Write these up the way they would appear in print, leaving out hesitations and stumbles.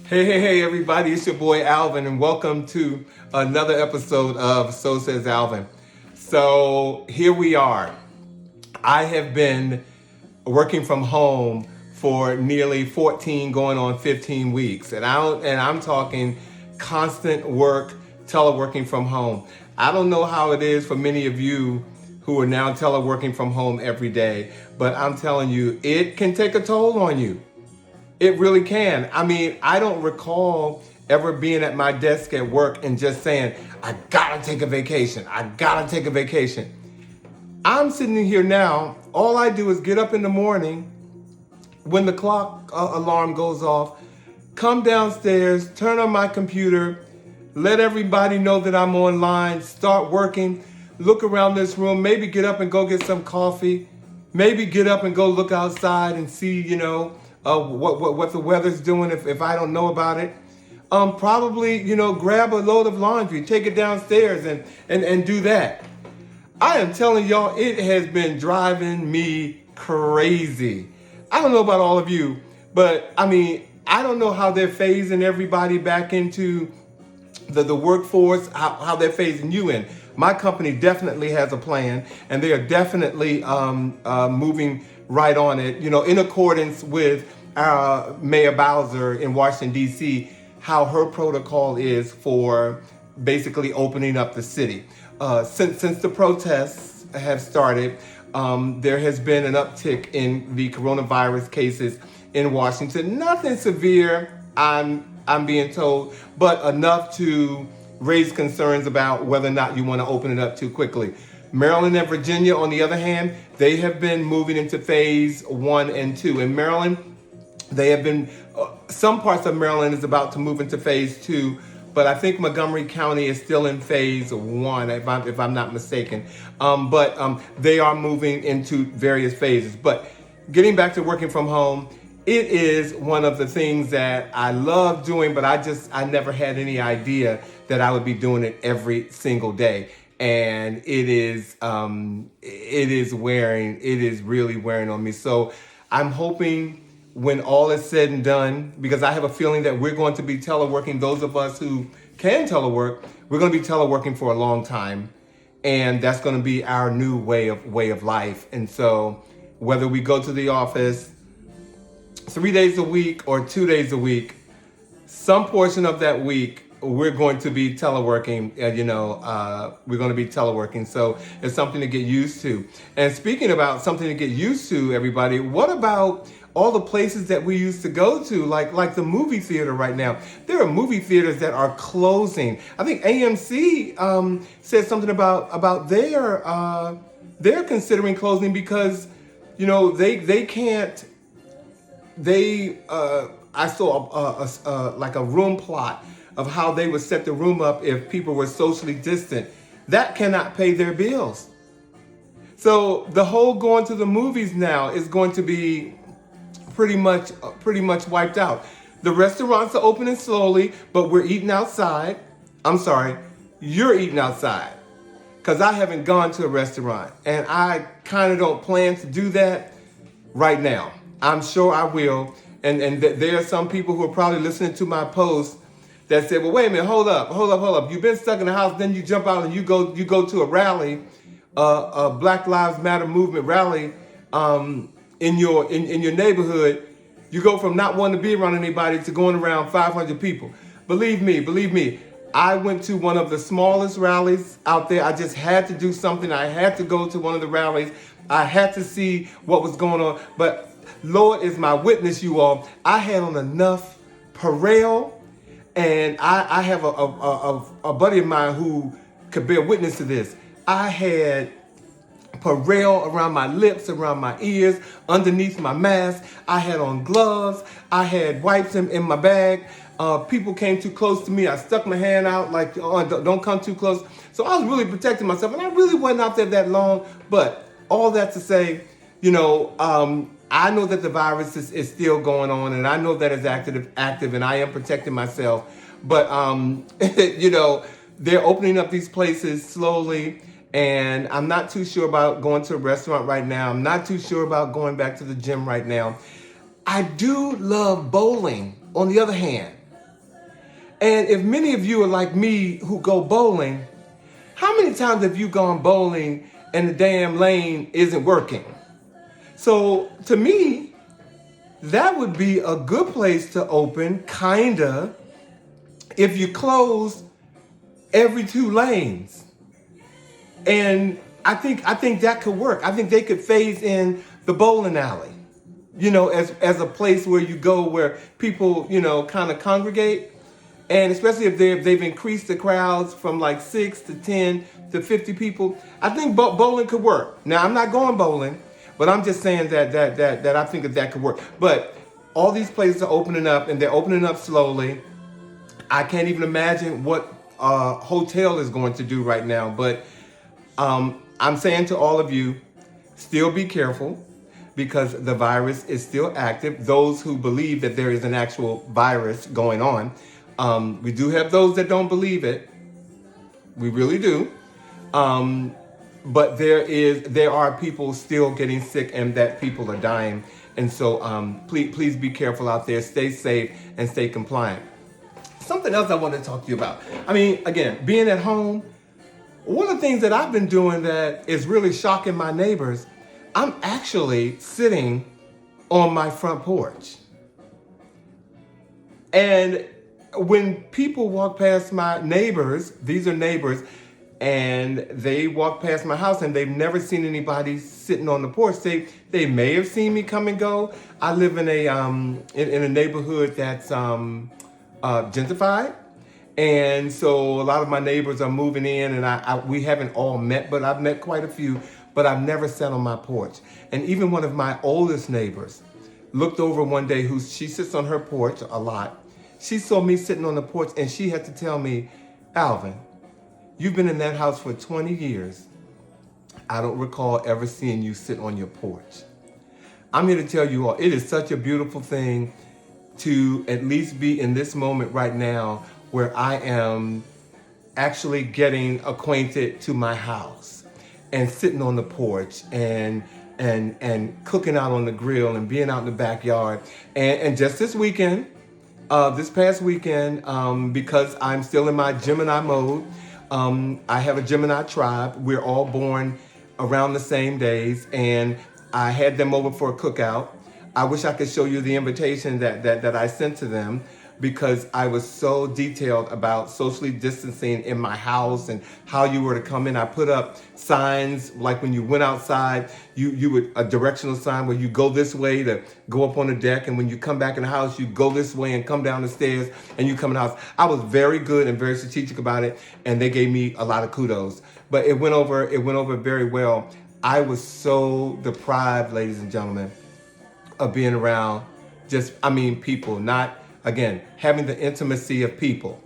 Hey, everybody, it's your boy Alvin, and welcome to another episode of So Says Alvin. So, here we are. I have been working from home for nearly 14 going on 15 weeks, and I'm talking constant work, teleworking from home. I don't know how it is for many of you who are now teleworking from home every day, but I'm telling you, it can take a toll on you. It really can. I mean, I don't recall ever being at my desk at work and just saying, I gotta take a vacation. I gotta take a vacation. I'm sitting here now. All I do is get up in the morning when the clock alarm goes off, come downstairs, turn on my computer, let everybody know that I'm online, start working, look around this room, maybe get up and go get some coffee, maybe get up and go look outside and see, what the weather's doing if I don't know about it. Probably, grab a load of laundry, take it downstairs and do that. I am telling y'all, it has been driving me crazy. I don't know about all of you, but I mean, I don't know how they're phasing everybody back into the workforce, how they're phasing you in. My company definitely has a plan, and they are definitely moving right on it, in accordance with Mayor Bowser in Washington, D.C., how her protocol is for basically opening up the city. Since the protests have started, there has been an uptick in the coronavirus cases in Washington. Nothing severe, I'm being told, but enough to raise concerns about whether or not you want to open it up too quickly. Maryland and Virginia, on the other hand, they have been moving into phase 1 and 2. In Maryland, they have been, some parts of Maryland is about to move into phase 2, but I think Montgomery County is still in phase 1, if I'm not mistaken. But they are moving into various phases. But getting back to working from home, it is one of the things that I love doing, but I never had any idea that I would be doing it every single day. And it is really wearing on me. So I'm hoping when all is said and done, because I have a feeling that we're going to be teleworking, those of us who can telework, we're going to be teleworking for a long time. And that's going to be our new way of life. And so whether we go to the office 3 days a week or 2 days a week, some portion of that week, we're going to be teleworking, we're going to be teleworking. So it's something to get used to. And speaking about something to get used to, everybody, what about all the places that we used to go to, like the movie theater right now? There are movie theaters that are closing. I think AMC said something about they're considering closing because, they can't. I saw like a room plot of how they would set the room up if people were socially distant. That cannot pay their bills. So the whole going to the movies now is going to be pretty much wiped out. The restaurants are opening slowly, but we're eating outside. I'm sorry, you're eating outside. Because I haven't gone to a restaurant, and I kind of don't plan to do that right now. I'm sure I will. And there are some people who are probably listening to my post that said, well, wait a minute, hold up. You've been stuck in the house, then you jump out and you go to a rally, a Black Lives Matter movement rally in your neighborhood. You go from not wanting to be around anybody to going around 500 people. Believe me, I went to one of the smallest rallies out there. I just had to do something. I had to go to one of the rallies. I had to see what was going on. But Lord is my witness, you all. I had on enough Parel, and I have a buddy of mine who could bear witness to this. I had Parel around my lips, around my ears, underneath my mask. I had on gloves. I had wipes in my bag. People came too close to me. I stuck my hand out like, oh, don't come too close. So I was really protecting myself, and I really wasn't out there that long. But all that to say, I know that the virus is still going on, and I know that it's active, and I am protecting myself. But, they're opening up these places slowly, and I'm not too sure about going to a restaurant right now. I'm not too sure about going back to the gym right now. I do love bowling, on the other hand. And if many of you are like me who go bowling, how many times have you gone bowling and the damn lane isn't working? So to me, that would be a good place to open, kinda, if you close every 2 lanes. And I think that could work. I think they could phase in the bowling alley, as a place where you go where people, kind of congregate. And especially if they've increased the crowds from like 6 to 10 to 50 people, I think bowling could work. Now, I'm not going bowling, but I'm just saying that I think that could work. But all these places are opening up, and they're opening up slowly. I can't even imagine what a hotel is going to do right now. But I'm saying to all of you, still be careful, because the virus is still active. Those who believe that there is an actual virus going on. We do have those that don't believe it. We really do. But there are people still getting sick, and that people are dying. And so please be careful out there. Stay safe and stay compliant. Something else I want to talk to you about. I mean, again, being at home, one of the things that I've been doing that is really shocking my neighbors, I'm actually sitting on my front porch. And when people walk past my neighbors, these are neighbors, and they walk past my house and they've never seen anybody sitting on the porch. They may have seen me come and go. I live in a neighborhood that's gentrified. And so a lot of my neighbors are moving in, and we haven't all met, but I've met quite a few, but I've never sat on my porch. And even one of my oldest neighbors looked over one day, she sits on her porch a lot. She saw me sitting on the porch, and she had to tell me, Alvin, you've been in that house for 20 years. I don't recall ever seeing you sit on your porch. I'm here to tell you all, it is such a beautiful thing to at least be in this moment right now where I am actually getting acquainted to my house and sitting on the porch and cooking out on the grill and being out in the backyard. And just this past weekend, because I'm still in my Gemini mode, I have a Gemini tribe. We're all born around the same days, and I had them over for a cookout. I wish I could show you the invitation that I sent to them, because I was so detailed about socially distancing in my house and how you were to come in. I put up signs like when you went outside, you would a directional sign where you go this way to go up on the deck, and when you come back in the house, you go this way and come down the stairs and you come in the house. I was very good and very strategic about it, and they gave me a lot of kudos. But it went over very well. I was so deprived, ladies and gentlemen, of being around people, not, again, having the intimacy of people.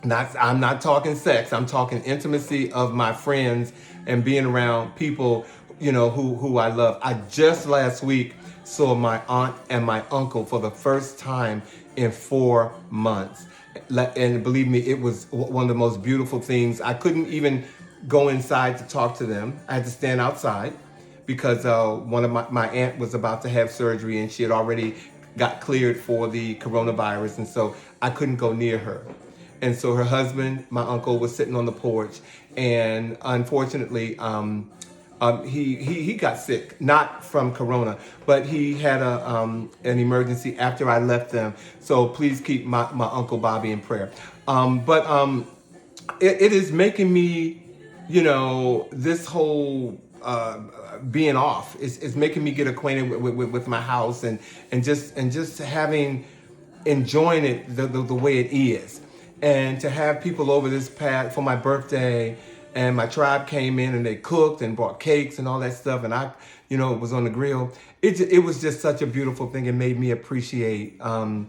I'm not talking sex. I'm talking intimacy of my friends and being around people, who I love. I just last week saw my aunt and my uncle for the first time in 4 months. And believe me, it was one of the most beautiful things. I couldn't even go inside to talk to them. I had to stand outside because one of my aunt was about to have surgery, and she had already got cleared for the coronavirus, and so I couldn't go near her. And so her husband, my uncle, was sitting on the porch, and unfortunately, he got sick, not from corona, but he had an emergency after I left them. So please keep my Uncle Bobby in prayer. It is making me, this whole being off is making me get acquainted with my house and just enjoying it the way it is. And to have people over this past for my birthday, and my tribe came in and they cooked and brought cakes and all that stuff, and I was on the grill. It was just such a beautiful thing. It made me appreciate my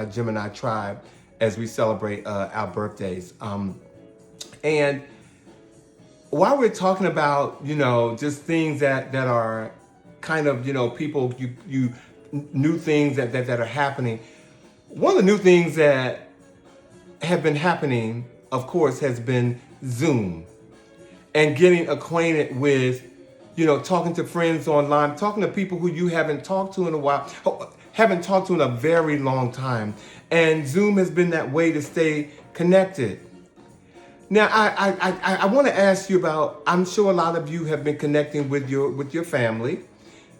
Gemini tribe as we celebrate our birthdays. And while we're talking about, just things that are kind of, people, you new things that are happening. One of the new things that have been happening, of course, has been Zoom and getting acquainted with, talking to friends online, talking to people who you haven't talked to in a while. Oh, haven't talked to in a very long time. And Zoom has been that way to stay connected. Now, I want to ask you about, I'm sure a lot of you have been connecting with your family,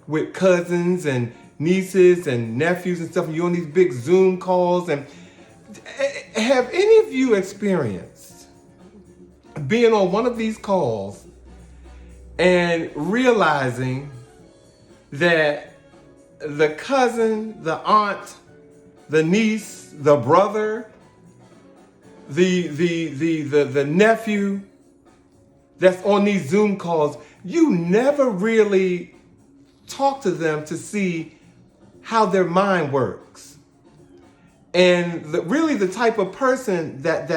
with cousins and nieces and nephews and stuff, and you're on these big Zoom calls. And have any of you experienced being on one of these calls and realizing that the cousin, the aunt, the niece, the brother, the nephew that's on these Zoom calls, you never really talk to them to see how their mind works and really the type of person that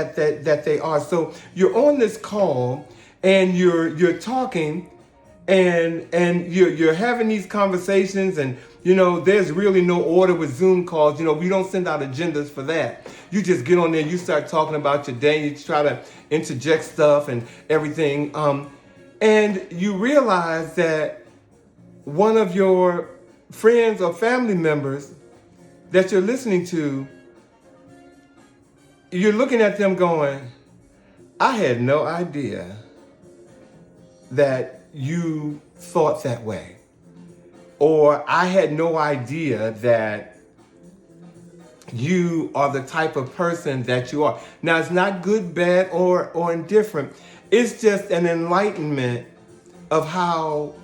they are. So you're on this call and you're talking and you're having these conversations, and there's really no order with Zoom calls. We don't send out agendas for that. You just get on there, you start talking about your day, you try to interject stuff and everything, and you realize that one of your friends or family members that you're listening to, you're looking at them going, I had no idea that you thought that way. Or I had no idea that you are the type of person that you are. Now, it's not good, bad, or indifferent. It's just an enlightenment of how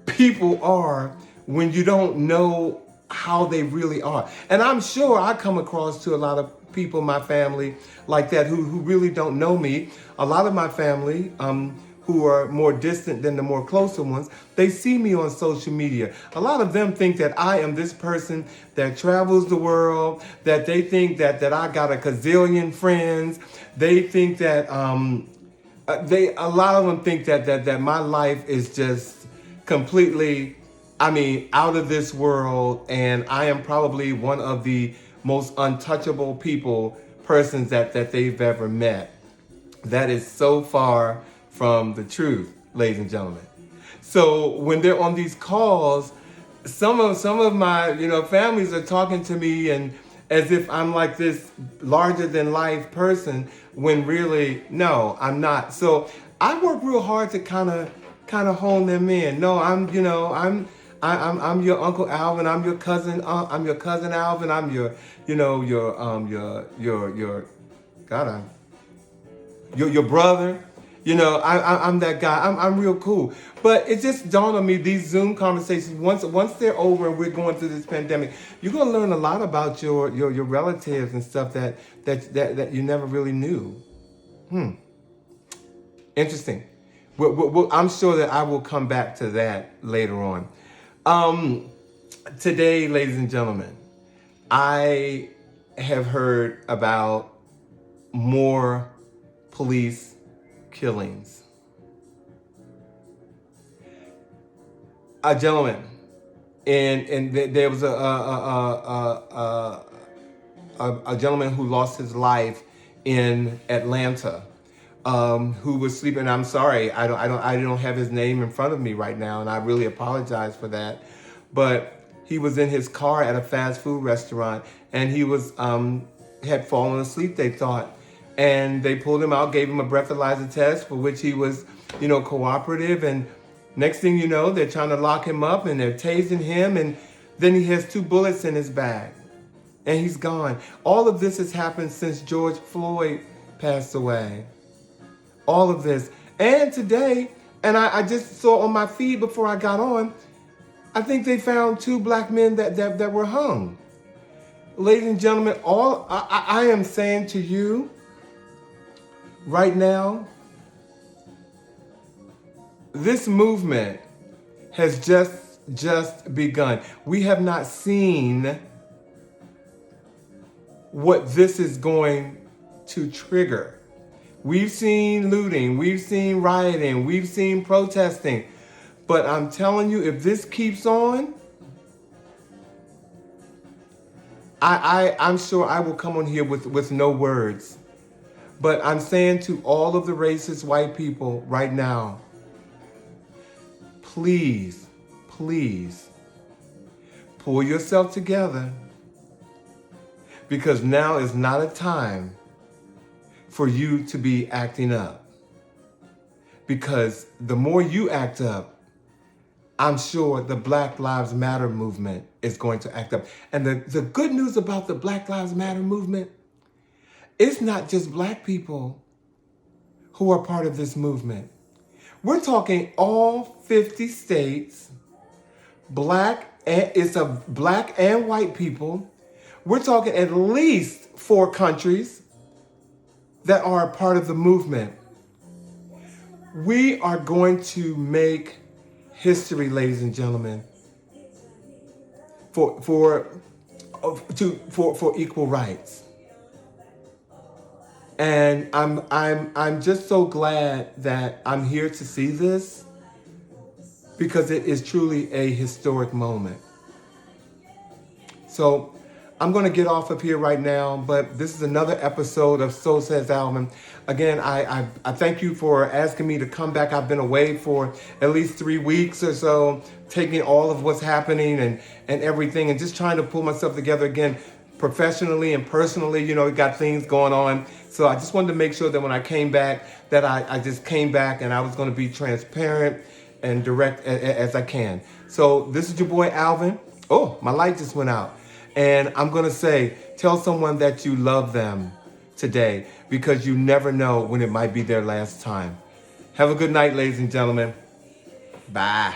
people are when you don't know how they really are. And I'm sure I come across to a lot of people in my family like that who really don't know me. A lot of my family, who are more distant than the more closer ones, they see me on social media. A lot of them think that I am this person that travels the world, that they think that I got a gazillion friends. They think that, a lot of them think that my life is just completely, out of this world, and I am probably one of the most untouchable persons that they've ever met. That is so far from the truth, ladies and gentlemen. So when they're on these calls, some of my families are talking to me and as if I'm like this larger than life person, when really no, I'm not. So I work real hard to kind of hone them in. No, I'm your Uncle Alvin. I'm your cousin. I'm your cousin Alvin. I'm your brother. I'm that guy. I'm real cool. But it just dawned on me, these Zoom conversations, once they're over and we're going through this pandemic, you're going to learn a lot about your relatives and stuff that you never really knew. Interesting. I'm sure that I will come back to that later on. Today, ladies and gentlemen, I have heard about more police killings. A gentleman, and there was a gentleman who lost his life in Atlanta, who was sleeping. I'm sorry, I don't have his name in front of me right now, and I really apologize for that. But he was in his car at a fast food restaurant, and he was had fallen asleep, they thought. And they pulled him out, gave him a breathalyzer test, for which he was, cooperative. And next thing you know, they're trying to lock him up and they're tasing him. And then he has 2 bullets in his bag and he's gone. All of this has happened since George Floyd passed away. All of this. And today, and I just saw on my feed before I got on, I think they found 2 black men that were hung. Ladies and gentlemen, I am saying to you, right now, this movement has just begun. We have not seen what this is going to trigger. We've seen looting, we've seen rioting, we've seen protesting. But I'm telling you, if this keeps on, I'm sure I will come on here with no words. But I'm saying to all of the racist white people right now, please, please, pull yourself together, because now is not a time for you to be acting up. Because the more you act up, I'm sure the Black Lives Matter movement is going to act up. And the good news about the Black Lives Matter movement, it's not just black people who are part of this movement. We're talking all 50 states, it's a black and white people. We're talking at least 4 countries that are a part of the movement. We are going to make history, ladies and gentlemen, for equal rights. And I'm just so glad that I'm here to see this, because it is truly a historic moment. So I'm going to get off of here right now, but this is another episode of So Says Alvin. Again, I thank you for asking me to come back. I've been away for at least 3 weeks or so, taking all of what's happening and everything, and just trying to pull myself together again, professionally and personally. You know, we got things going on. So I just wanted to make sure that when I came back, that I just came back and I was going to be transparent and direct as I can. So this is your boy Alvin. Oh, my light just went out. And I'm going to say, tell someone that you love them today, because you never know when it might be their last time. Have a good night, ladies and gentlemen. Bye.